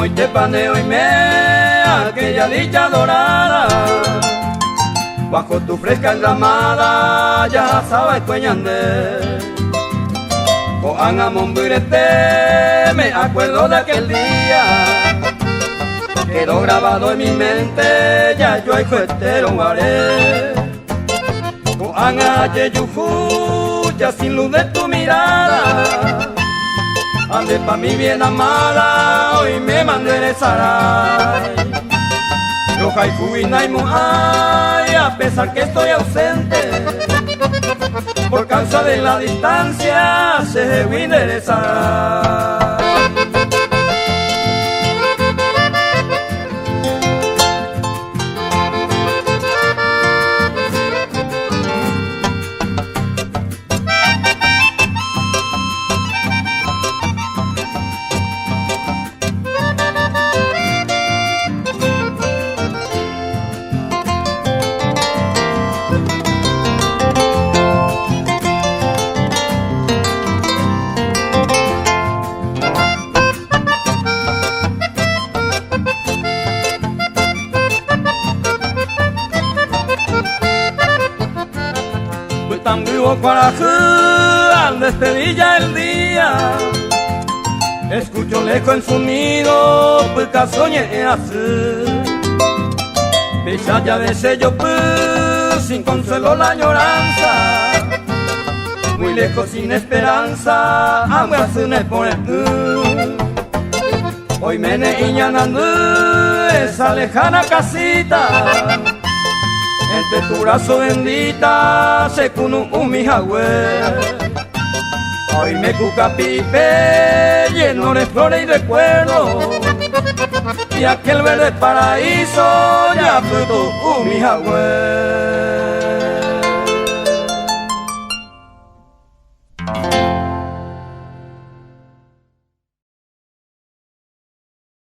como te paneo y me aquella dicha dorada. Bajo tu fresca engramada ya sabes cueñande. Coan a Mombirete, me acuerdo de aquel día. Quedó grabado en mi mente, ya yo hay cuestero haré. Coan a Yeyufu, ya sin luz de tu mirada. Ande pa' mi bien amada, hoy me manderezará. Yo haiku y naimuay, a pesar que estoy ausente, por causa de la distancia se debe enderezar. Tan vivo para al despedir ya el día, escucho lejos en su nido, pues soñé así. Pisa de sello, pues, sin consuelo la añoranza, muy lejos sin esperanza, aguasune por el hoy me neñanando esa lejana casita. Entre tu brazo bendita se cunu mi jagüe. Hoy me cuca pipe lleno de flores y recuerdos. Y aquel verde paraíso ya fue tu mi jagüe.